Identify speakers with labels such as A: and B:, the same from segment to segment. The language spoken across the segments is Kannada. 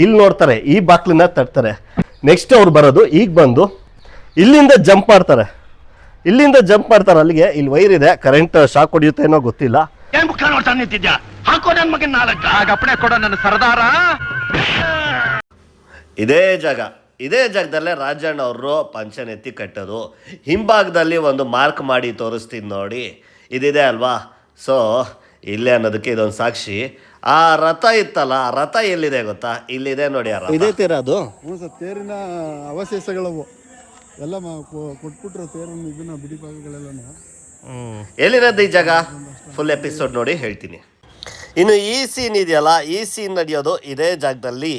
A: ಇಲ್ಲಿ ನೋಡ್ತಾರೆ, ಈ ಬಾಕ್ಲನ್ನ ತಟ್ತಾರೆ. ನೆಕ್ಸ್ಟ್ ಅವ್ರು ಬರೋದು ಈಗ ಬಂದು ಇಲ್ಲಿಂದ ಜಂಪ್ ಮಾಡ್ತಾರೆ. ಅಲ್ಲಿಗೆ ಇಲ್ಲಿ ವೈರ್ ಇದೆ, ಕರೆಂಟ್ ಶಾಕ್ ಹೊಡಿಯುತ್ತೆ ಏನೋ ಗೊತ್ತಿಲ್ಲ. ಇದೇ ಜಾಗದಲ್ಲೇ ರಾಜಣ್ಣ ಅವರು ಪಂಚನ್ ಎತ್ತಿ ಕಟ್ಟೋದು. ಹಿಂಭಾಗದಲ್ಲಿ ಒಂದು ಮಾರ್ಕ್ ಮಾಡಿ ತೋರಿಸ್ತೀನಿ ನೋಡಿ, ಇದಿದೆ ಅಲ್ವಾ. ಸೊ ಇಲ್ಲೇ ಅನ್ನೋದಕ್ಕೆ ಇದೊಂದು ಸಾಕ್ಷಿ. ಆ ರಥ ಇತ್ತಲ್ಲ, ಆ ರಥ ಎಲ್ಲಿದೆ ಗೊತ್ತಾ? ಇಲ್ಲಿದೆ ನೋಡಿ. ಆ ರಥ ಇದೇ ತೀರ ಅದು.
B: ತೇರಿನ ಅವಶೇಷಗಳವು ಎಲ್ಲ ಕೊಟ್ಬಿಟ್ರು. ತೇರಿನ ಇದನ್ನ ಬಿಡಿ ಭಾಗಗಳೆಲ್ಲ
A: ಎಲ್ಲಿರೋದು ಈ ಜಾಗ? ಫುಲ್ ಎಪಿಸೋಡ್ ನೋಡಿ ಹೇಳ್ತೀನಿ. ಇನ್ನು ಈ ಸೀನ್ ಇದೆಯಲ್ಲ, ಈ ಸೀನ್ ನಡೆಯೋದು ಇದೇ ಜಾಗದಲ್ಲಿ.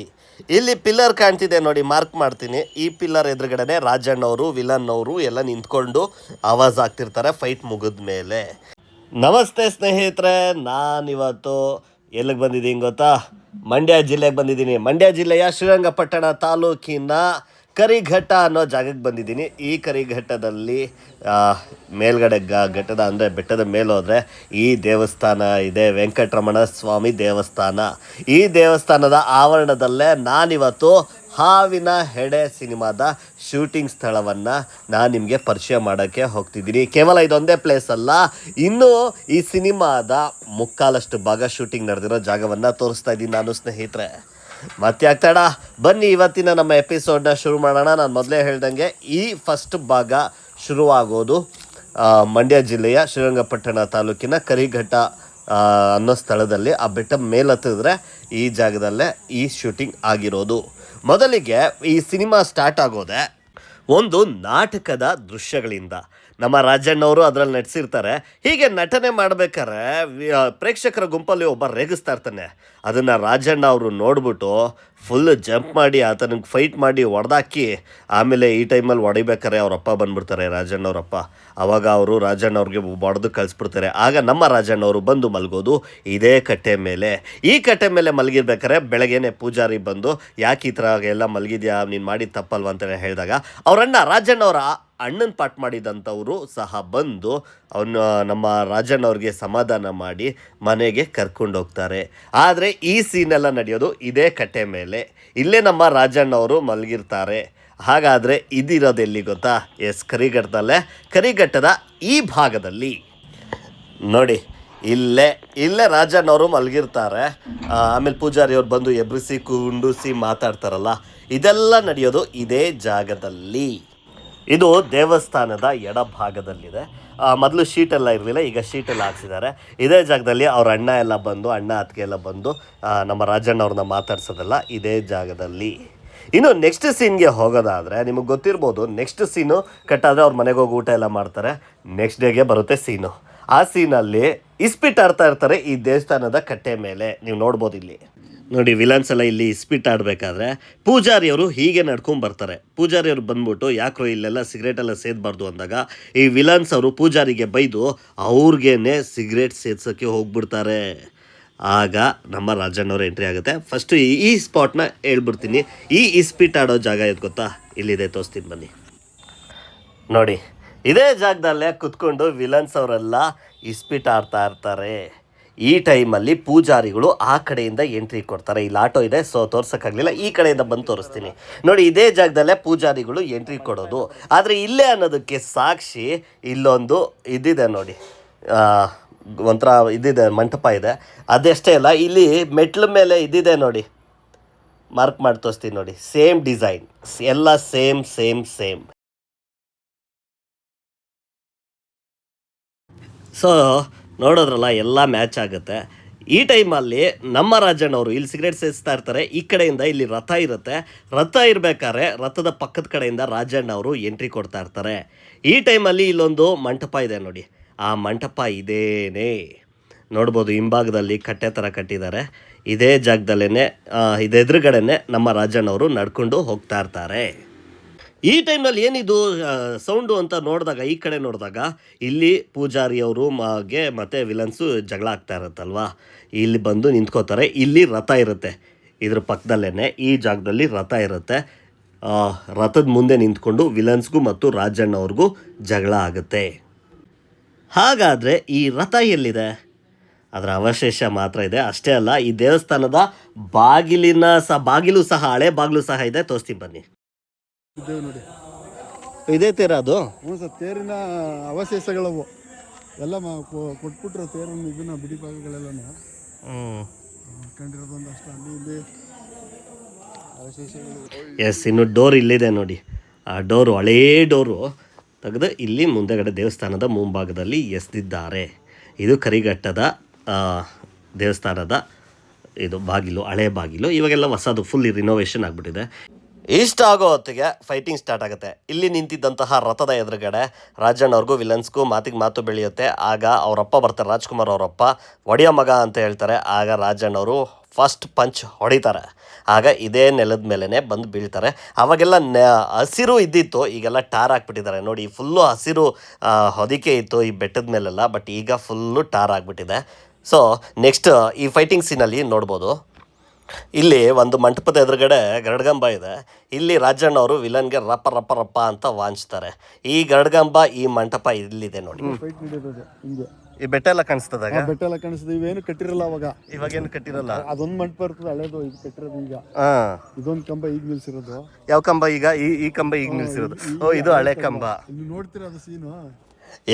A: ಇಲ್ಲಿ ಪಿಲ್ಲರ್ ಕಾಣ್ತಿದೆ ನೋಡಿ, ಮಾರ್ಕ್ ಮಾಡ್ತೀನಿ. ಈ ಪಿಲ್ಲರ್ ಎದುರುಗಡೆನೆ ರಾಜಣ್ಣವರು, ವಿಲನ್ ಅವರು ಎಲ್ಲ ನಿಂತ್ಕೊಂಡು ಆವಾಜ್ ಆಗ್ತಿರ್ತಾರೆ ಫೈಟ್ ಮುಗಿದ ಮೇಲೆ. ನಮಸ್ತೆ ಸ್ನೇಹಿತರೆ, ನಾನಿವತ್ತು ಎಲ್ಲಿಗೆ ಬಂದಿದ್ದೀನಿ ಗೊತ್ತಾ? ಮಂಡ್ಯ ಜಿಲ್ಲೆಗೆ ಬಂದಿದ್ದೀನಿ. ಮಂಡ್ಯ ಜಿಲ್ಲೆಯ ಶ್ರೀರಂಗಪಟ್ಟಣ ತಾಲೂಕಿನ ಕರಿಘಟ್ಟ ಅನ್ನೋ ಜಾಗಕ್ಕೆ ಬಂದಿದ್ದೀನಿ. ಈ ಕರಿಘಟ್ಟದಲ್ಲಿ ಮೇಲ್ಗಡೆ ಘಟ್ಟದ ಅಂದರೆ ಬೆಟ್ಟದ ಮೇಲೆ ಹೋದರೆ ಈ ದೇವಸ್ಥಾನ ಇದೆ, ವೆಂಕಟರಮಣ ಸ್ವಾಮಿ ದೇವಸ್ಥಾನ. ಈ ದೇವಸ್ಥಾನದ ಆವರಣದಲ್ಲೇ ನಾನಿವತ್ತು ಹಾವಿನ ಹೆಡೆ ಸಿನಿಮಾದ ಶೂಟಿಂಗ್ ಸ್ಥಳವನ್ನು ನಾನು ನಿಮಗೆ ಪರಿಚಯ ಮಾಡೋಕ್ಕೆ ಹೋಗ್ತಿದ್ದೀನಿ. ಕೇವಲ ಇದೊಂದೇ ಪ್ಲೇಸ್ ಅಲ್ಲ, ಇನ್ನೂ ಈ ಸಿನಿಮಾದ ಮುಕ್ಕಾಲಷ್ಟು ಭಾಗ ಶೂಟಿಂಗ್ ನಡೆದಿರೋ ಜಾಗವನ್ನು ತೋರಿಸ್ತಾ ಇದ್ದೀನಿ ನಾನು ಸ್ನೇಹಿತರೆ. ಮತ್ತೆ ಆಗ್ತಾಡ ಬನ್ನಿ ಇವತ್ತಿನ ನಮ್ಮ ಎಪಿಸೋಡ್ನ ಶುರು ಮಾಡೋಣ. ನಾನು ಮೊದಲೇ ಹೇಳ್ದಂಗೆ ಈ ಫಸ್ಟ್ ಭಾಗ ಶುರುವಾಗೋದು ಮಂಡ್ಯ ಜಿಲ್ಲೆಯ ಶ್ರೀರಂಗಪಟ್ಟಣ ತಾಲೂಕಿನ ಕರಿಘಟ್ಟ ಅನ್ನೋ ಸ್ಥಳದಲ್ಲಿ. ಆ ಬೆಟ್ಟ ಮೇಲತ್ತಿದ್ರೆ ಈ ಜಾಗದಲ್ಲೇ ಈ ಶೂಟಿಂಗ್ ಆಗಿರೋದು. ಮೊದಲಿಗೆ ಈ ಸಿನಿಮಾ ಸ್ಟಾರ್ಟ್ ಆಗೋದೆ ಒಂದು ನಾಟಕದ ದೃಶ್ಯಗಳಿಂದ. ನಮ್ಮ ರಾಜಣ್ಣವರು ಅದರಲ್ಲಿ ನಟಿಸಿರ್ತಾರೆ. ಹೀಗೆ ನಟನೆ ಮಾಡ್ಬೇಕಾದ್ರೆ ಪ್ರೇಕ್ಷಕರ ಗುಂಪಲ್ಲಿ ಒಬ್ಬ ರೇಗಿಸ್ತಾ ಇರ್ತಾನೆ. ಅದನ್ನು ರಾಜಣ್ಣ ಅವರು ನೋಡ್ಬಿಟ್ಟು ಫುಲ್ ಜಂಪ್ ಮಾಡಿ ಆತನಿಗೆ ಫೈಟ್ ಮಾಡಿ ಹೊಡೆದಾಕಿ, ಆಮೇಲೆ ಈ ಟೈಮಲ್ಲಿ ಹೊಡಿಬೇಕಾರೆ ಅವರಪ್ಪ ಬಂದುಬಿಡ್ತಾರೆ, ರಾಜಣ್ಣವ್ರಪ್ಪ. ಆವಾಗ ಅವರು ರಾಜಣ್ಣವ್ರಿಗೆ ಹೊಡೆದು ಕಳಿಸ್ಬಿಡ್ತಾರೆ. ಆಗ ನಮ್ಮ ರಾಜಣ್ಣವರು ಬಂದು ಮಲಗೋದು ಇದೇ ಕಟ್ಟೆ ಮೇಲೆ. ಈ ಕಟ್ಟೆ ಮೇಲೆ ಮಲಗಿರ್ಬೇಕಾರೆ ಬೆಳಗ್ಗೆನೆ ಪೂಜಾರಿ ಬಂದು ಯಾಕೆ ಈ ಥರ ಎಲ್ಲ ಮಲಗಿದ್ಯಾ, ನೀನು ಮಾಡಿದ ತಪ್ಪಲ್ವ ಅಂತಲೇ ಹೇಳಿದಾಗ ಅವರಣ್ಣ ರಾಜಣ್ಣವರ ಅಣ್ಣನ ಪಾಠ ಮಾಡಿದಂಥವರು ಸಹ ಬಂದು ನಮ್ಮ ರಾಜಣ್ಣವ್ರಿಗೆ ಸಮಾಧಾನ ಮಾಡಿ ಮನೆಗೆ ಕರ್ಕೊಂಡೋಗ್ತಾರೆ. ಆದರೆ ಈ ಸೀನೆಲ್ಲ ನಡೆಯೋದು ಇದೇ ಕಟ್ಟೆ ಮೇಲೆ. ಇಲ್ಲೇ ನಮ್ಮ ರಾಜಣ್ಣವರು ಮಲಗಿರ್ತಾರೆ. ಹಾಗಾದರೆ ಇದಿರೋದು ಎಲ್ಲಿ ಗೊತ್ತಾ? ಎಸ್, ಕರಿಘಟ್ಟದ ಈ ಭಾಗದಲ್ಲಿ ನೋಡಿ. ಇಲ್ಲೇ ರಾಜಣ್ಣವರು ಮಲಗಿರ್ತಾರೆ. ಆಮೇಲೆ ಪೂಜಾರಿಯವ್ರು ಬಂದು ಎಬ್ರಿಸಿ ಕುಂಡಿಸಿ ಮಾತಾಡ್ತಾರಲ್ಲ, ಇದೆಲ್ಲ ನಡೆಯೋದು ಇದೇ ಜಾಗದಲ್ಲಿ. ಇದು ದೇವಸ್ಥಾನದ ಎಡಭಾಗದಲ್ಲಿದೆ. ಮೊದಲು ಶೀಟೆಲ್ಲ ಇರಲಿಲ್ಲ, ಈಗ ಶೀಟೆಲ್ಲ ಹಾಕ್ಸಿದ್ದಾರೆ. ಇದೇ ಜಾಗದಲ್ಲಿ ಅವ್ರ ಅಣ್ಣ ಅತ್ತಿಗೆ ಎಲ್ಲ ಬಂದು ನಮ್ಮ ರಾಜಣ್ಣವ್ರನ್ನ ಮಾತಾಡ್ಸೋದಲ್ಲ ಇದೇ ಜಾಗದಲ್ಲಿ. ಇನ್ನು ನೆಕ್ಸ್ಟ್ ಸೀನ್ಗೆ ಹೋಗೋದಾದರೆ ನಿಮಗೆ ಗೊತ್ತಿರ್ಬೋದು, ನೆಕ್ಸ್ಟ್ ಸೀನು ಕಟ್ಟಾದರೆ ಅವ್ರ ಮನೆಗೆ ಹೋಗಿ ಊಟ ಎಲ್ಲ ಮಾಡ್ತಾರೆ. ನೆಕ್ಸ್ಟ್ ಡೇಗೆ ಬರುತ್ತೆ ಸೀನು. ಆ ಸೀನಲ್ಲಿ ಇಸ್ಪಿಟ್ ಆಡ್ತಾ ಇರ್ತಾರೆ ಈ ದೇವಸ್ಥಾನದ ಕಟ್ಟೆ ಮೇಲೆ. ನೀವು ನೋಡ್ಬೋದು ಇಲ್ಲಿ ನೋಡಿ, ವಿಲನ್ಸ್ ಎಲ್ಲ ಇಲ್ಲಿ ಇಸ್ಪಿಟ್ ಆಡಬೇಕಾದ್ರೆ ಪೂಜಾರಿಯವರು ಹೀಗೆ ನಡ್ಕೊಂಡು ಬರ್ತಾರೆ. ಪೂಜಾರಿಯವರು ಬಂದ್ಬಿಟ್ಟು ಯಾಕ್ರೋ ಇಲ್ಲೆಲ್ಲ ಸಿಗರೇಟ್ ಎಲ್ಲ ಸೇದಬಾರ್ದು ಅಂದಾಗ ಈ ವಿಲನ್ಸ್ ಅವರು ಪೂಜಾರಿಗೆ ಬೈದು ಅವ್ರಿಗೇನೆ ಸಿಗರೇಟ್ ಸೇದ್ಸೋಕ್ಕೆ ಹೋಗ್ಬಿಡ್ತಾರೆ. ಆಗ ನಮ್ಮ ರಾಜಣ್ಣವ್ರ ಎಂಟ್ರಿ ಆಗುತ್ತೆ. ಫಸ್ಟು ಈ ಸ್ಪಾಟ್ನ ಹೇಳ್ಬಿಡ್ತೀನಿ. ಈ ಇಸ್ಪಿಟ್ ಆಡೋ ಜಾಗ ಎದ್ದು ಗೊತ್ತಾ? ಇಲ್ಲಿದೆ, ತೋರಿಸ್ತೀನಿ ಬನ್ನಿ ನೋಡಿ. ಇದೇ ಜಾಗದಲ್ಲೇ ಕುತ್ಕೊಂಡು ವಿಲನ್ಸ್ ಅವರೆಲ್ಲ ಇಸ್ಪಿಟ್ ಆಡ್ತಾ ಇರ್ತಾರೆ. ಈ ಟೈಮಲ್ಲಿ ಪೂಜಾರಿಗಳು ಆ ಕಡೆಯಿಂದ ಎಂಟ್ರಿ ಕೊಡ್ತಾರೆ. ಇಲ್ಲಿ ಆಟೋ ಇದೆ, ಸೊ ತೋರ್ಸೋಕ್ಕಾಗಲಿಲ್ಲ, ಈ ಕಡೆಯಿಂದ ಬಂದು ತೋರಿಸ್ತೀನಿ ನೋಡಿ. ಇದೇ ಜಾಗದಲ್ಲೇ ಪೂಜಾರಿಗಳು ಎಂಟ್ರಿ ಕೊಡೋದು. ಆದರೆ ಇಲ್ಲೇ ಅನ್ನೋದಕ್ಕೆ ಸಾಕ್ಷಿ ಇಲ್ಲೊಂದು ಇದಿದೆ ನೋಡಿ, ಒಂಥರ ಇದಿದೆ, ಮಂಟಪ ಇದೆ. ಅದೆಷ್ಟೇ ಅಲ್ಲ, ಇಲ್ಲಿ ಮೆಟ್ಲ ಮೇಲೆ ಇದಿದೆ ನೋಡಿ, ಮಾರ್ಕ್ ಮಾಡಿ ತೋರಿಸ್ತೀನಿ ನೋಡಿ. ಸೇಮ್ ಡಿಸೈನ್, ಎಲ್ಲ ಸೇಮ್. ಸೊ ನೋಡೋದ್ರಲ್ಲ, ಎಲ್ಲ ಮ್ಯಾಚ್ ಆಗುತ್ತೆ. ಈ ಟೈಮಲ್ಲಿ ನಮ್ಮ ರಾಜಣ್ಣವರು ಇಲ್ಲಿ ಸಿಗರೇಟ್ ಸೇರಿಸ್ತಾ ಇರ್ತಾರೆ. ಈ ಕಡೆಯಿಂದ ಇಲ್ಲಿ ರಥ ಇರುತ್ತೆ. ರಥ ಇರಬೇಕಾದ್ರೆ ರಥದ ಪಕ್ಕದ ಕಡೆಯಿಂದ ರಾಜಣ್ಣವರು ಎಂಟ್ರಿ ಕೊಡ್ತಾ ಇರ್ತಾರೆ. ಈ ಟೈಮಲ್ಲಿ ಇಲ್ಲೊಂದು ಮಂಟಪ ಇದೆ ನೋಡಿ. ಆ ಮಂಟಪ ಇದೇನೇ ನೋಡ್ಬೋದು, ಹಿಂಭಾಗದಲ್ಲಿ ಕಟ್ಟೆ ಥರ ಕಟ್ಟಿದ್ದಾರೆ. ಇದೇ ಜಾಗದಲ್ಲೇ ಇದೆದುರುಗಡೆನೆ ನಮ್ಮ ರಾಜಣ್ಣವರು ನಡ್ಕೊಂಡು ಹೋಗ್ತಾ ಇರ್ತಾರೆ. ಈ ಟೈಮ್ನಲ್ಲಿ ಏನಿದು ಸೌಂಡು ಅಂತ ನೋಡಿದಾಗ, ಈ ಕಡೆ ನೋಡಿದಾಗ ಇಲ್ಲಿ ಪೂಜಾರಿಯವರು ಮತ್ತು ವಿಲನ್ಸು ಜಗಳ ಆಗ್ತಾ ಇರುತ್ತಲ್ವ, ಇಲ್ಲಿ ಬಂದು ನಿಂತ್ಕೋತಾರೆ. ಇಲ್ಲಿ ರಥ ಇರುತ್ತೆ, ಇದ್ರ ಪಕ್ಕದಲ್ಲೇ ಈ ಜಾಗದಲ್ಲಿ ರಥ ಇರುತ್ತೆ. ರಥದ ಮುಂದೆ ನಿಂತ್ಕೊಂಡು ವಿಲನ್ಸ್ಗೂ ಮತ್ತು ರಾಜಣ್ಣವ್ರಿಗೂ ಜಗಳ ಆಗುತ್ತೆ. ಹಾಗಾದರೆ ಈ ರಥ ಎಲ್ಲಿದೆ? ಅದರ ಅವಶೇಷ ಮಾತ್ರ ಇದೆ. ಅಷ್ಟೇ ಅಲ್ಲ, ಈ ದೇವಸ್ಥಾನದ ಬಾಗಿಲು ಸಹ ಹಳೆ ಬಾಗಿಲು ಸಹ ಇದೆ. ತೋರಿಸ್ತೀನಿ ಬನ್ನಿ.
B: ಇದ್ದೇವೆ ನೋಡಿ.
A: ಇದೇ ತೀರ ಅದು?
B: ಹ್ಞೂ ಸರ್, ತೇರಿನ ಅವಶೇಷಗಳವು ಎಲ್ಲ ಕೊಟ್ಬಿಟ್ರೆ ತೇರಿನ ಇದನ್ನ ಬಿಡಿ ಭಾಗಗಳೆಲ್ಲನೂ ಕಂಡಿರೋದೊಂದು ಅಷ್ಟು ಅಲ್ಲಿ ಇಲ್ಲಿ ಅವಶೇಷಗಳು.
A: ಎಸ್, ಇನ್ನು ಡೋರ್ ಇಲ್ಲಿದೆ ನೋಡಿ. ಆ ಡೋರು ಹಳೇ ಡೋರು ತೆಗೆದು ಇಲ್ಲಿ ಮುಂದೆಗಡೆ ದೇವಸ್ಥಾನದ ಮುಂಭಾಗದಲ್ಲಿ ಎಸೆದಿದ್ದಾರೆ. ಇದು ಕರಿಘಟ್ಟದ ದೇವಸ್ಥಾನದ ಇದು ಬಾಗಿಲು, ಹಳೆ ಬಾಗಿಲು. ಇವಾಗೆಲ್ಲ ಹೊಸದು ಫುಲ್ ರಿನೋವೇಷನ್ ಆಗಿಬಿಟ್ಟಿದೆ. ಇಷ್ಟ ಆಗೋ ಹೊತ್ತಿಗೆ ಫೈಟಿಂಗ್ ಸ್ಟಾರ್ಟ್ ಆಗುತ್ತೆ. ಇಲ್ಲಿ ನಿಂತಿದ್ದಂತಹ ರಥದ ಎದುರುಗಡೆ ರಾಜಣ್ಣವ್ರಿಗೂ ವಿಲನ್ಸ್ಗೂ ಮಾತು ಬೆಳೆಯುತ್ತೆ. ಆಗ ಅವರಪ್ಪ ಬರ್ತಾರೆ, ರಾಜ್ಕುಮಾರ್ ಅವರಪ್ಪ, ಒಡೆಯ ಮಗ ಅಂತ ಹೇಳ್ತಾರೆ. ಆಗ ರಾಜಣ್ಣವರು ಫಸ್ಟ್ ಪಂಚ್ ಹೊಡಿತಾರೆ. ಆಗ ಇದೇ ನೆಲದ ಮೇಲೇ ಬಂದು ಬೀಳ್ತಾರೆ. ಅವಾಗೆಲ್ಲ ಹಸಿರು ಇದ್ದಿತ್ತು, ಈಗೆಲ್ಲ ಟಾರ್ ಹಾಕ್ಬಿಟ್ಟಿದ್ದಾರೆ ನೋಡಿ. ಫುಲ್ಲು ಹಸಿರು ಹೊದಿಕೆ ಇತ್ತು ಈ ಬೆಟ್ಟದ ಮೇಲೆಲ್ಲ, ಬಟ್ ಈಗ ಫುಲ್ಲು ಟಾರ್ ಆಗಿಬಿಟ್ಟಿದೆ. ಸೊ ನೆಕ್ಸ್ಟ್ ಈ ಫೈಟಿಂಗ್ ಸೀನಲ್ಲಿ ನೋಡ್ಬೋದು, ಇಲ್ಲಿ ಒಂದು ಮಂಟಪದ ಎದುರುಗಡೆ ಗರಡ್ಗಂಬ ಇದೆ. ಇಲ್ಲಿ ರಾಜಣ್ಣವರು ವಿಲನ್ಗೆ ರಪ್ಪ ಅಂತ ವಾಂಚ್ತಾರೆ. ಈ ಗರಡ್ಗಂಬ, ಈ ಮಂಟಪ ಇಲ್ಲಿದೆ ನೋಡಿ.
B: ಫೈಟ್ ನಡೆಯೋದು ಹಿಂಗೆ.
A: ಈ ಬೆಟ್ಟ ಎಲ್ಲ ಕಾಣಿಸ್ತದಾಗ
B: ಬೆಟ್ಟ ಎಲ್ಲ ಕಾಣಿಸ್ತದೆ. ಇವೇನು ಕಟ್ಟಿರಲ್ಲ ಅವಾಗ.
A: ಇವಾಗೇನು ಕಟ್ಟಿರಲ್ಲ.
B: ಅದೊಂದು ಮಂಟಪ ಇರ್ತದೆ ಹಳೇದು, ಇದು ಕಟ್ಟಿರೋದು ಈಗ. ಇದೊಂದು ಕಂಬ ಈಗ ನಿಲ್ಸಿರೋದು.
A: ಯಾವ ಕಂಬ? ಈಗ ಈ ಕಂಬ ಈಗ ನಿಲ್ಸಿರೋದು. ಓ, ಇದು ಹಳೆ ಕಂಬ.
B: ಇಲ್ಲಿ ನೋಡ್ತೀರಾ ಅದು ಸೀನು?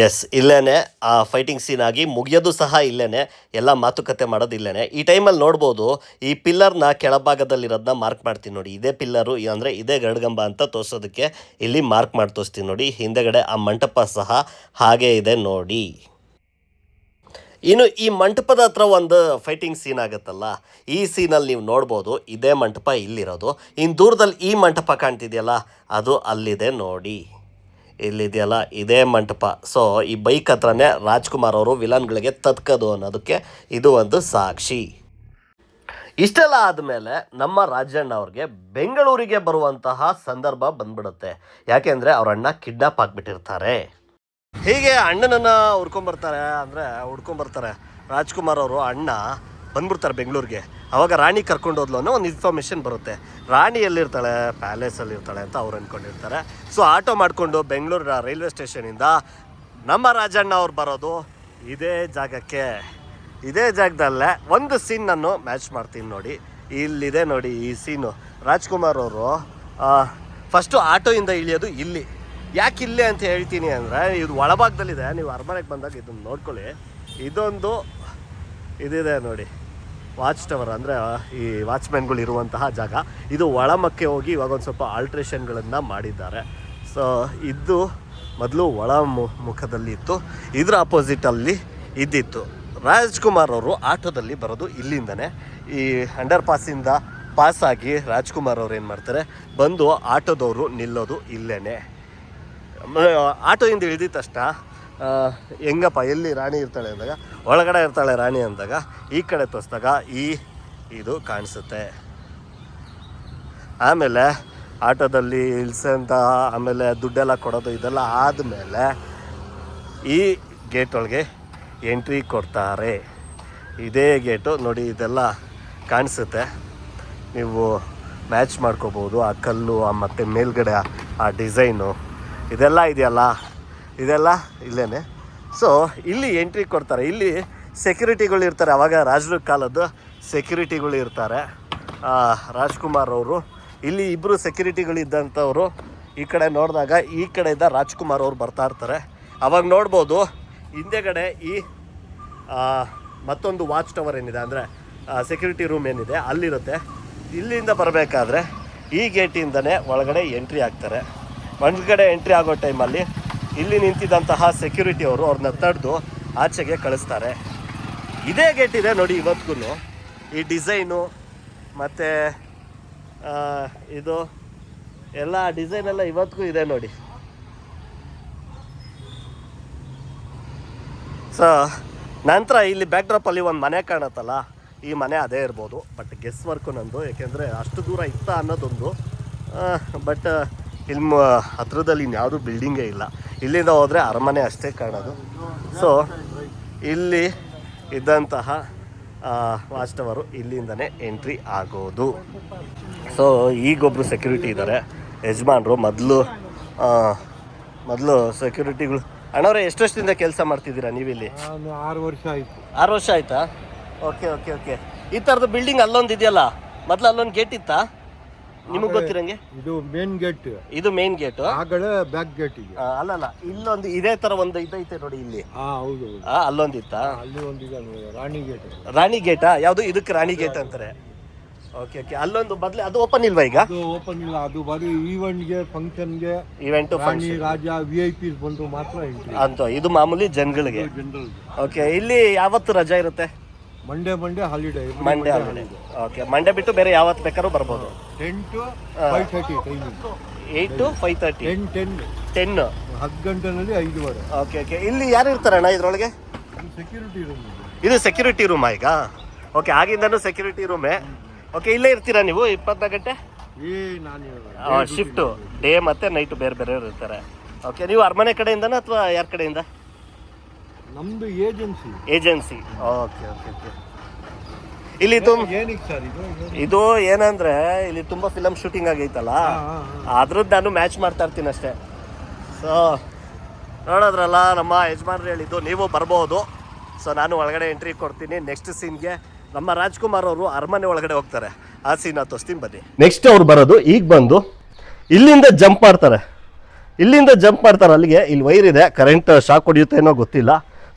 A: ಎಸ್, ಇಲ್ಲೇನೆ ಆ ಫೈಟಿಂಗ್ ಸೀನ್ ಆಗಿ ಮುಗಿಯೋದು ಸಹ ಇಲ್ಲೇನೆ. ಎಲ್ಲ ಮಾತುಕತೆ ಮಾಡೋದು ಇಲ್ಲೇನೆ. ಈ ಟೈಮಲ್ಲಿ ನೋಡ್ಬೋದು, ಈ ಪಿಲ್ಲರ್ನ ಕೆಳಭಾಗದಲ್ಲಿರೋದನ್ನ ಮಾರ್ಕ್ ಮಾಡ್ತೀನಿ ನೋಡಿ. ಇದೇ ಪಿಲ್ಲರು, ಅಂದರೆ ಇದೇ ಗರಡ್ಗಂಬ ಅಂತ ತೋರಿಸೋದಕ್ಕೆ ಇಲ್ಲಿ ಮಾರ್ಕ್ ಮಾಡಿ ತೋರಿಸ್ತೀನಿ ನೋಡಿ. ಹಿಂದೆಗಡೆ ಆ ಮಂಟಪ ಸಹ ಹಾಗೇ ಇದೆ ನೋಡಿ. ಇನ್ನು ಈ ಮಂಟಪದ ಹತ್ರ ಒಂದು ಫೈಟಿಂಗ್ ಸೀನ್ ಆಗುತ್ತಲ್ಲ, ಈ ಸೀನಲ್ಲಿ ನೀವು ನೋಡ್ಬೋದು, ಇದೇ ಮಂಟಪ ಇಲ್ಲಿರೋದು. ಇನ್ನು ದೂರದಲ್ಲಿ ಈ ಮಂಟಪ ಕಾಣ್ತಿದೆಯಲ್ಲ, ಅದು ಅಲ್ಲಿದೆ ನೋಡಿ. ಇಲ್ಲಿದೆಯಲ್ಲ, ಇದೇ ಮಂಟಪ. ಸೊ ಈ ಬೈಕ್ ಹತ್ರನೇ ರಾಜ್ಕುಮಾರ್ ಅವರು ವಿಲನ್ಗಳಿಗೆ ತತ್ಕದು ಅನ್ನೋದಕ್ಕೆ ಇದು ಒಂದು ಸಾಕ್ಷಿ. ಇಷ್ಟೆಲ್ಲ ಆದಮೇಲೆ ನಮ್ಮ ರಾಜಣ್ಣ ಅವ್ರಿಗೆ ಬೆಂಗಳೂರಿಗೆ ಬರುವಂತಹ ಸಂದರ್ಭ ಬಂದ್ಬಿಡುತ್ತೆ. ಯಾಕೆಂದರೆ ಅವ್ರ ಅಣ್ಣ ಕಿಡ್ನಾಪ್ ಆಗಿಬಿಟ್ಟಿರ್ತಾರೆ. ಹೀಗೆ ಅಣ್ಣನನ್ನು ಹುಡ್ಕೊಂಬರ್ತಾರೆ ರಾಜ್ಕುಮಾರ್ ಅವರು. ಅಣ್ಣ ಬಂದ್ಬಿಡ್ತಾರೆ ಬೆಂಗಳೂರಿಗೆ. ಅವಾಗ ರಾಣಿ ಕರ್ಕೊಂಡು ಹೋದ್ಲು ಅನ್ನೋ ಒಂದು ಇನ್ಫಾರ್ಮೇಷನ್ ಬರುತ್ತೆ. ರಾಣಿ ಎಲ್ಲಿರ್ತಾಳೆ? ಪ್ಯಾಲೇಸಲ್ಲಿರ್ತಾಳೆ ಅಂತ ಅವ್ರು ಅಂದ್ಕೊಂಡಿರ್ತಾರೆ. ಸೊ ಆಟೋ ಮಾಡಿಕೊಂಡು ಬೆಂಗಳೂರು ರೈಲ್ವೆ ಸ್ಟೇಷನಿಂದ ನಮ್ಮ ರಾಜಣ್ಣ ಅವ್ರು ಬರೋದು ಇದೇ ಜಾಗಕ್ಕೆ. ಇದೇ ಜಾಗದಲ್ಲೇ ಒಂದು ಸೀನ್ ನಾನು ಮ್ಯಾಚ್ ಮಾಡ್ತೀನಿ ನೋಡಿ. ಇಲ್ಲಿದೆ ನೋಡಿ ಈ ಸೀನು. ರಾಜ್ಕುಮಾರ್ ಅವರು ಫಸ್ಟು ಆಟೋಯಿಂದ ಇಳಿಯೋದು ಇಲ್ಲಿ. ಯಾಕೆ ಇಲ್ಲೇ ಅಂತ ಹೇಳ್ತೀನಿ ಅಂದರೆ, ಇದು ಒಳಭಾಗದಲ್ಲಿದೆ. ನೀವು ಅರಮನೆಗೆ ಬಂದಾಗ ಇದನ್ನು ನೋಡ್ಕೊಳ್ಳಿ. ಇದೊಂದು ಇದಿದೆ ನೋಡಿ, ವಾಚ್ ಟವರ್, ಅಂದರೆ ಈ ವಾಚ್ಮ್ಯಾನ್ಗಳು ಇರುವಂತಹ ಜಾಗ. ಇದು ಒಳಮಕ್ಕೆ ಹೋಗಿ ಇವಾಗ ಒಂದು ಸ್ವಲ್ಪ ಆಲ್ಟ್ರೇಷನ್ಗಳನ್ನು ಮಾಡಿದ್ದಾರೆ. ಸೊ ಇದು ಮೊದಲು ಒಳ ಮುಖದಲ್ಲಿ ಇತ್ತು, ಇದರ ಅಪೋಸಿಟಲ್ಲಿ ಇದ್ದಿತ್ತು. ರಾಜ್ಕುಮಾರ್ ಅವರು ಆಟೋದಲ್ಲಿ ಬರೋದು ಇಲ್ಲಿಂದನೇ. ಈ ಅಂಡರ್ ಪಾಸಿಂದ ಪಾಸಾಗಿ ರಾಜ್ಕುಮಾರ್ ಅವ್ರು ಏನು ಮಾಡ್ತಾರೆ, ಬಂದು ಆಟೋದವರು ನಿಲ್ಲೋದು ಇಲ್ಲೇ. ಆಟೋಯಿಂದ ಇಳಿದಿದ ತಕ್ಷಣ ಹೆಂಗಪ್ಪ ಎಲ್ಲಿ ರಾಣಿ ಇರ್ತಾಳೆ ಅಂದಾಗ, ಒಳಗಡೆ ಇರ್ತಾಳೆ ರಾಣಿ ಅಂದಾಗ, ಈ ಕಡೆ ತೋರಿಸಿದಾಗ ಇದು ಕಾಣಿಸುತ್ತೆ. ಆಮೇಲೆ ಆಟೋದಲ್ಲಿ ಇಳಿಸಂತ, ಆಮೇಲೆ ದುಡ್ಡೆಲ್ಲ ಕೊಡೋದು ಇದೆಲ್ಲ ಆದಮೇಲೆ ಈ ಗೇಟ್ ಒಳಗೆ ಎಂಟ್ರಿ ಕೊಡ್ತಾರೆ. ಇದೇ ಗೇಟು ನೋಡಿ, ಇದೆಲ್ಲ ಕಾಣಿಸುತ್ತೆ. ನೀವು ಮ್ಯಾಚ್ ಮಾಡ್ಕೋಬೋದು. ಆ ಕಲ್ಲು ಮತ್ತು ಮೇಲ್ಗಡೆ ಆ ಡಿಸೈನು ಇದೆಲ್ಲ ಇದೆಯಲ್ಲ, ಇದೆಲ್ಲ ಇಲ್ಲೇ. ಸೊ ಇಲ್ಲಿ ಎಂಟ್ರಿ ಕೊಡ್ತಾರೆ. ಇಲ್ಲಿ ಸೆಕ್ಯೂರಿಟಿಗಳು ಇರ್ತಾರೆ. ಆವಾಗ ರಾಜರ ಕಾಲದ್ದು ಸೆಕ್ಯೂರಿಟಿಗಳು ಇರ್ತಾರೆ. ರಾಜ್ಕುಮಾರ್ ಅವರು ಇಲ್ಲಿ ಇಬ್ಬರು ಸೆಕ್ಯೂರಿಟಿಗಳಿದ್ದಂಥವ್ರು ಈ ಕಡೆ ನೋಡಿದಾಗ ಈ ಕಡೆಯಿಂದ ರಾಜ್ಕುಮಾರ್ ಅವ್ರು ಬರ್ತಾ ಇರ್ತಾರೆ. ಅವಾಗ ನೋಡ್ಬೋದು ಹಿಂದೆಗಡೆ ಈ ಮತ್ತೊಂದು ವಾಚ್ ಟವರ್ ಏನಿದೆ, ಅಂದರೆ ಸೆಕ್ಯೂರಿಟಿ ರೂಮ್ ಏನಿದೆ ಅಲ್ಲಿರುತ್ತೆ. ಇಲ್ಲಿಂದ ಬರಬೇಕಾದ್ರೆ ಈ ಗೇಟಿಂದನೇ ಒಳಗಡೆ ಎಂಟ್ರಿ ಆಗ್ತಾರೆ. ಒಳಗಡೆ ಎಂಟ್ರಿ ಆಗೋ ಟೈಮಲ್ಲಿ ಇಲ್ಲಿ ನಿಂತಿದ್ದಂತಹ ಸೆಕ್ಯೂರಿಟಿ ಅವರು ಅವ್ರನ್ನ ತಡೆದು ಆಚೆಗೆ ಕಳಿಸ್ತಾರೆ. ಇದೇ ಗೇಟ್ ಇದೆ ನೋಡಿ ಇವತ್ತಿಗೂ. ಈ ಡಿಸೈನು ಮತ್ತು ಇದು ಎಲ್ಲ ಡಿಸೈನೆಲ್ಲ ಇವತ್ತಿಗೂ ಇದೆ ನೋಡಿ. ಸೊ ನಂತರ ಇಲ್ಲಿ ಬ್ಯಾಕ್ಡ್ರಾಪಲ್ಲಿ ಒಂದು ಮನೆ ಕಾಣುತ್ತಲ್ಲ, ಈ ಮನೆ ಅದೇ ಇರ್ಬೋದು. ಬಟ್ ಗೆಸ್ ವರ್ಕು ನಂದು, ಏಕೆಂದರೆ ಅಷ್ಟು ದೂರ ಇತ್ತ ಅನ್ನೋದೊಂದು. ಬಟ್ ಇಲ್ಲಿ ಹತ್ರದಲ್ಲಿ ಇನ್ಯಾವುದೂ ಬಿಲ್ಡಿಂಗೇ ಇಲ್ಲ. ಇಲ್ಲಿಂದ ಹೋದರೆ ಅರಮನೆ ಅಷ್ಟೇ ಕಾಣೋದು. ಸೊ ಇಲ್ಲಿ ಇದ್ದಂತಹ ವಾಚ್ ಟವರು ಇಲ್ಲಿಂದನೇ ಎಂಟ್ರಿ ಆಗೋದು. ಸೊ ಈಗೊಬ್ಬರು ಸೆಕ್ಯೂರಿಟಿ ಇದ್ದಾರೆ, ಯಜಮಾನರು. ಮೊದಲು ಸೆಕ್ಯೂರಿಟಿಗಳು ಅಣ್ಣವ್ರೆ ಎಷ್ಟು ವರ್ಷದಿಂದ ಕೆಲಸ ಮಾಡ್ತಿದ್ದೀರಾ ನೀವಿಲ್ಲಿ?
C: ನಾನು 6 ವರ್ಷ ಆಯಿತು.
A: 6 ವರ್ಷ ಆಯ್ತಾ? Okay okay okay. ಈ ಥರದ್ದು ಬಿಲ್ಡಿಂಗ್ ಅಲ್ಲೊಂದು ಇದೆಯಲ್ಲ, ಮೊದಲು ಅಲ್ಲೊಂದು ಗೇಟ್ ಇತ್ತಾ ನಿಮಗೆ ಗೊತ್ತಿರಂಗೆ?
C: ಇದು ಮೇನ್ ಗೇಟ್,
A: ಇದು ಮೇನ್ ಗೇಟ್.
C: ಆ ಕಡೆ ಬ್ಯಾಕ್ ಗೇಟ್ ಇದೆ.
A: ಅಲ್ಲಲ್ಲ, ಇಲ್ಲೊಂದು ಇದೇ ತರ ಒಂದು ಇದೈತೆ ನೋಡಿ ಇಲ್ಲಿ.
C: ಹೌದು.
A: ಅಲ್ಲೊಂದು ಇತ್ತಾ?
C: ಅಲ್ಲಿ ಒಂದಿದೆ ರಾಣಿ ಗೇಟ್.
A: ರಾಣಿ ಗೇಟಾ? ಯಾವುದು? ಇದಕ್ಕೆ ರಾಣಿ ಗೇಟ್ ಅಂತಾರೆ. Okay okay. ಅಲ್ಲೊಂದು ಬದಲು ಅದು ಓಪನ್ ಇಲ್ವಾ ಈಗ?
C: ಅದು ಓಪನ್ ಇಲ್ಲ, ಅದು ಬರೀ ಈವೆಂಟ್ಗೆ, ಫಂಕ್ಷನ್ಗೆ,
A: ಇವೆಂಟ್
C: ರಾಣಿ ರಾಜ VIP ಬಂದು ಮಾತ್ರ ಎಂಟ್ರಿ
A: ಅಂತ. ಇದು ಮಾಮೂಲಿ ಜನಗಳಿಗೆ.
C: ಜನರಲ್.
A: ಓಕೆ. ಇಲ್ಲಿ ಯಾವತ್ತು ರಜಾ ಇರುತ್ತೆ?
C: Monday holiday.
A: Monday holiday. Okay. Monday ಬಿಟ್ಟು ಬೇರೆ ಯಾವತ್ತು ಬೇಕಾದ್ರೂ ಬರ್ಬೋದು.
C: 10 to 5:30 timing.
A: 8 to 5:30. 10
C: 10 ಗಂಟೆನಲ್ಲಿ 5:15.
A: Okay okay. ಇಲ್ಲಿ ಯಾರು ಇರ್ತಾರಣ್ಣ ಇದ್ರೊಳಗೆ?
C: Security room.
A: ಇದು ಸೆಕ್ಯೂರಿಟಿ ರೂಮಾ ಈಗ? ಓಕೆ. ಆಗಿಂದನೂ ಸೆಕ್ಯೂರಿಟಿ ರೂಮೇ. ಓಕೆ. ಇಲ್ಲೇ ಇರ್ತೀರಾ ನೀವು 24 ಗಂಟೆ?
C: ನಾನು
A: ಶಿಫ್ಟು ಡೇ ಮತ್ತು ನೈಟ್ ಬೇರೆ ಬೇರೆಯವ್ರು ಇರ್ತಾರೆ. ಓಕೆ. ನೀವು ಅರಮನೆ ಕಡೆಯಿಂದನಾ ಅಥವಾ ಯಾರ ಕಡೆಯಿಂದ?
C: ನಮ್ದು
A: ಏಜೆನ್ಸಿ. Okay okay okay. ಇಲ್ಲಿ
C: ಏನಕ್ಕೆ ಸರ್
A: ಇದು ಏನಂದ್ರೆ ಇಲ್ಲಿ ತುಂಬ ಫಿಲಮ್ ಶೂಟಿಂಗ್ ಆಗೈತಲ್ಲ, ಅದ್ರದ್ದು ನಾನು ಮ್ಯಾಚ್ ಮಾಡ್ತಾ ಇರ್ತೀನಿ ಅಷ್ಟೇ. ಸೊ ನೋಡೋದ್ರಲ್ಲ, ನಮ್ಮ ಯಜಮಾನ್ರು ಹೇಳಿದ್ದು ನೀವು ಬರ್ಬೋದು. ಸೊ ನಾನು ಒಳಗಡೆ ಎಂಟ್ರಿ ಕೊಡ್ತೀನಿ. ನೆಕ್ಸ್ಟ್ ಸೀನ್ಗೆ ನಮ್ಮ ರಾಜ್ಕುಮಾರ್ ಅವರು ಅರಮನೆ ಒಳಗಡೆ ಹೋಗ್ತಾರೆ. ಆ ಸೀನ್ ತೋರಿಸ್ತೀನಿ ಬನ್ನಿ. ನೆಕ್ಸ್ಟ್ ಅವ್ರು ಬರೋದು ಈಗ ಬಂದು ಇಲ್ಲಿಂದ ಜಂಪ್ ಮಾಡ್ತಾರೆ. ಅಲ್ಲಿಗೆ ಇಲ್ಲಿ ವೈರ್ ಇದೆ, ಕರೆಂಟ್ ಶಾಕ್ ಹೊಡೆಯುತ್ತೆ ಏನೋ ಗೊತ್ತಿಲ್ಲ.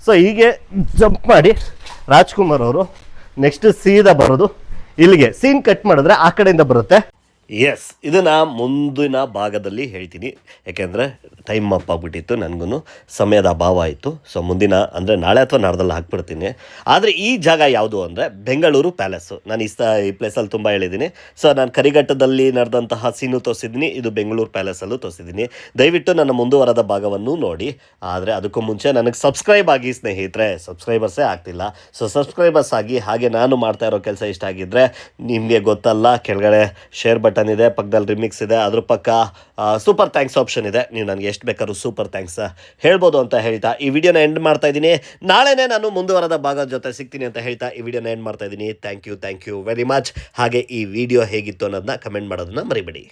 A: ಸೊ ಹೀಗೆ ಜಂಪ್ ಮಾಡಿ ರಾಜ್ಕುಮಾರ್ ಅವರು ನೆಕ್ಸ್ಟ್ ಸೀದಾ ಬರೋದು ಇಲ್ಲಿಗೆ. ಸೀನ್ ಕಟ್ ಮಾಡಿದ್ರೆ ಆ ಕಡೆಯಿಂದ ಬರುತ್ತೆ. ಎಸ್, ಇದನ್ನು ಮುಂದಿನ ಭಾಗದಲ್ಲಿ ಹೇಳ್ತೀನಿ, ಯಾಕೆಂದರೆ ಟೈಮ್ ಅಪ್ ಆಗಿಬಿಟ್ಟಿತ್ತು, ನನಗೂ ಸಮಯದ ಅಭಾವ ಆಯಿತು. ಸೊ ಮುಂದಿನ ಅಂದರೆ ನಾಳೆ ಅಥವಾ ನಾಡ್ದಲ್ಲಿ ಹಾಕ್ಬಿಡ್ತೀನಿ. ಆದರೆ ಈ ಜಾಗ ಯಾವುದು ಅಂದರೆ ಬೆಂಗಳೂರು ಪ್ಯಾಲೇಸು. ನಾನು ಈ ಪ್ಲೇಸಲ್ಲಿ ತುಂಬ ಹೇಳಿದ್ದೀನಿ. ಸೊ ನಾನು ಕರಿಘಟ್ಟದಲ್ಲಿ ನಡೆದಂತಹ ಸೀನು ತೋರಿಸಿದ್ದೀನಿ, ಇದು ಬೆಂಗಳೂರು ಪ್ಯಾಲೇಸಲ್ಲೂ ತೋರಿಸಿದ್ದೀನಿ. ದಯವಿಟ್ಟು ನನ್ನ ಮುಂದುವರೆದ ಭಾಗವನ್ನು ನೋಡಿ. ಆದರೆ ಅದಕ್ಕೂ ಮುಂಚೆ ನನಗೆ ಸಬ್ಸ್ಕ್ರೈಬ್ ಆಗಿ ಸ್ನೇಹಿತರೆ, ಸಬ್ಸ್ಕ್ರೈಬರ್ಸೇ ಆಗ್ತಿಲ್ಲ. ಸೊ ಸಬ್ಸ್ಕ್ರೈಬರ್ಸ್ ಆಗಿ. ಹಾಗೆ ನಾನು ಮಾಡ್ತಾ ಇರೋ ಕೆಲಸ ಇಷ್ಟ ಆಗಿದ್ದರೆ ನಿಮಗೆ ಗೊತ್ತಲ್ಲ, ಕೆಳಗಡೆ ಶೇರ್ ಬಟನ್ ಇದೆ, ಪಕ್ಕದಲ್ಲಿ ರಿಮಿಕ್ಸ್ ಇದೆ, ಅದ್ರ ಪಕ್ಕ ಸೂಪರ್ ಥ್ಯಾಂಕ್ಸ್ ಆಪ್ಷನ್ ಇದೆ. ನೀವು ನನಗೆ ಎಷ್ಟು ಬೇಕಾದ್ರೂ ಸೂಪರ್ ಥ್ಯಾಂಕ್ಸ್ ಹೇಳ್ಬೋದು ಅಂತ ಹೇಳ್ತಾ ಈ ವಿಡಿಯೋನ ಎಂಡ್ ಮಾಡ್ತಾ ಇದ್ದೀನಿ. ನಾಳೆನೇ ನಾನು ಮುಂದುವರೆದ ಭಾಗದ ಜೊತೆ ಸಿಗ್ತೀನಿ ಅಂತ ಹೇಳ್ತಾ ಈ ವಿಡಿಯೋನ ಎಂಡ್ ಮಾಡ್ತಾ ಇದ್ದೀನಿ. Thank you very much. ಹಾಗೆ ಈ ವಿಡಿಯೋ ಹೇಗಿತ್ತು ಅನ್ನೋದನ್ನ ಕಮೆಂಟ್ ಮಾಡೋದನ್ನ ಮರಿಬೇಡಿ.